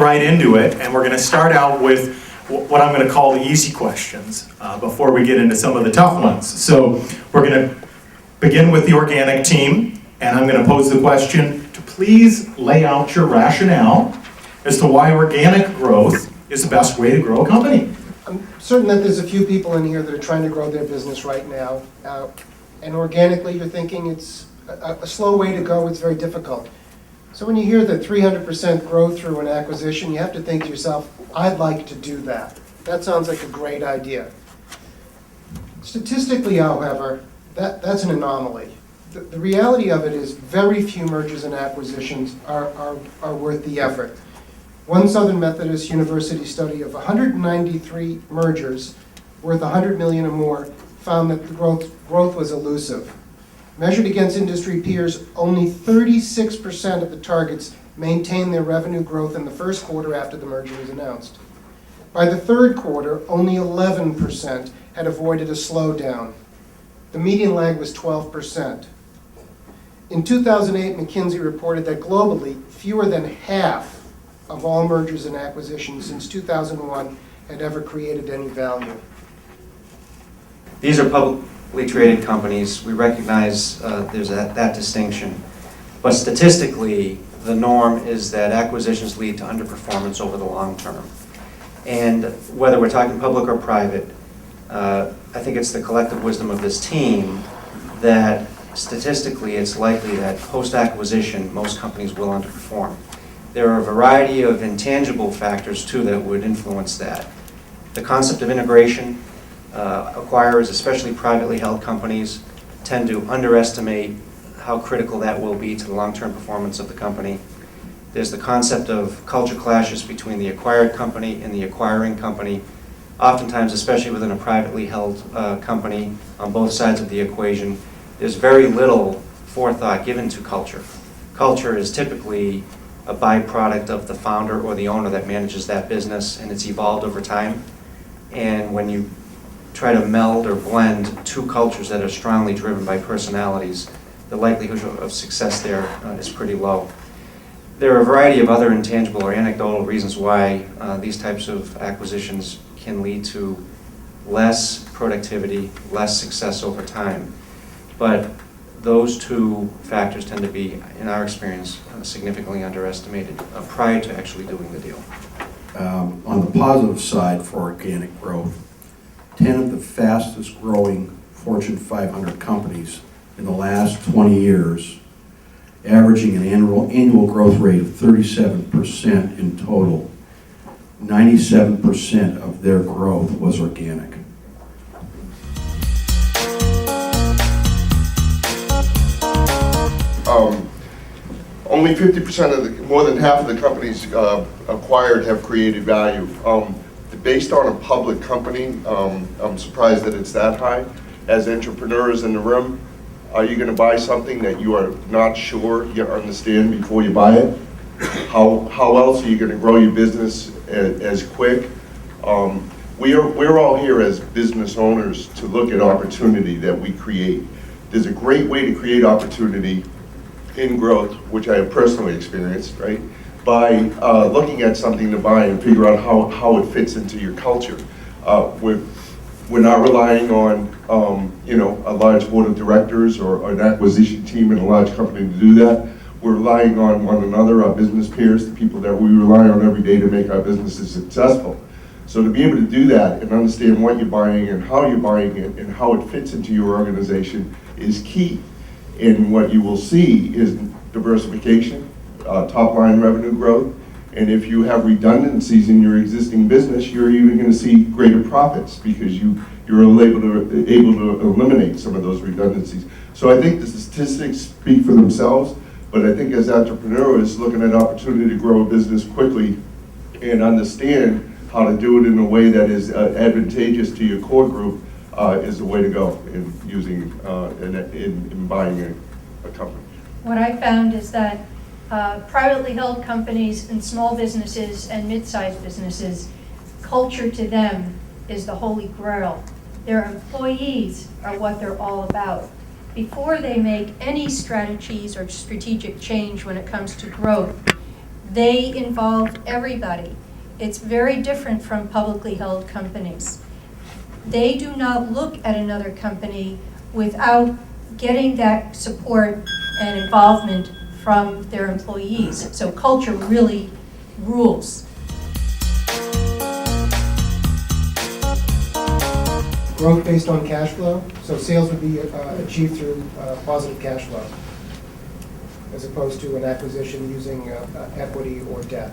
right into it, and we're going to start out with what I'm going to call the easy questions before we get into some of the tough ones. So we're going to begin with the organic team, and I'm going to pose the question to please lay out your rationale as to why organic growth is the best way to grow a company. I'm certain that there's a few people in here that are trying to grow their business right now, and organically you're thinking it's a slow way to go, it's very difficult. So when you hear the 300% growth through an acquisition, you have to think to yourself, I'd like to do that. That sounds like a great idea. Statistically, however, that's an anomaly. The reality of it is very few mergers and acquisitions are worth the effort. One Southern Methodist University study of 193 mergers worth $100 million or more found that the growth was elusive. Measured against industry peers, only 36% of the targets maintained their revenue growth in the first quarter after the merger was announced. By the third quarter, only 11% had avoided a slowdown. The median lag was 12%. In 2008, McKinsey reported that globally, fewer than half of all mergers and acquisitions since 2001 had ever created any value. These are publicly traded companies. We recognize there's that distinction. But statistically, the norm is that acquisitions lead to underperformance over the long term. And whether we're talking public or private, I think it's the collective wisdom of this team that statistically it's likely that post-acquisition most companies will underperform. There are a variety of intangible factors too that would influence that. The concept of integration, acquirers, especially privately held companies, tend to underestimate how critical that will be to the long-term performance of the company. There's the concept of culture clashes between the acquired company and the acquiring company. Oftentimes, especially within a privately held company, on both sides of the equation, there's very little forethought given to culture. Culture is typically a byproduct of the founder or the owner that manages that business, and it's evolved over time. And when you try to meld or blend two cultures that are strongly driven by personalities, the likelihood of success there is pretty low. There are a variety of other intangible or anecdotal reasons why these types of acquisitions can lead to less productivity, less success over time. But those two factors tend to be, in our experience, significantly underestimated prior to actually doing the deal. On the positive side for organic growth, 10 of the fastest growing Fortune 500 companies in the last 20 years, averaging an annual growth rate of 37% in total, 97% of their growth was organic. Only 50% of more than half of the companies acquired have created value. Based on a public company, I'm surprised that it's that high. As entrepreneurs in the room, are you going to buy something that you are not sure you understand before you buy it? How else are you going to grow your business as quick? We're all here as business owners to look at opportunity that we create. There's a great way to create opportunity in growth, which I have personally experienced, right? By looking at something to buy and figure out how it fits into your culture. We're not relying on a large board of directors or an acquisition team in a large company to do that. We're relying on one another, our business peers, the people that we rely on every day to make our businesses successful. So to be able to do that and understand what you're buying and how you're buying it and how it fits into your organization is key. And what you will see is diversification, top line revenue growth, and if you have redundancies in your existing business, you're even going to see greater profits because you're able to eliminate some of those redundancies. So I think the statistics speak for themselves, but I think as entrepreneurs looking at opportunity to grow a business quickly and understand how to do it in a way that is advantageous to your core group is the way to go in using in buying a company. What I found is that privately held companies and small businesses and mid-sized businesses, culture to them is the holy grail. Their employees are what they're all about. Before they make any strategies or strategic change when it comes to growth, They involve everybody. It's very different from publicly held companies. They do not look at another company without getting that support and involvement from their employees. So culture really rules. Growth based on cash flow, so sales would be achieved through positive cash flow, as opposed to an acquisition using equity or debt.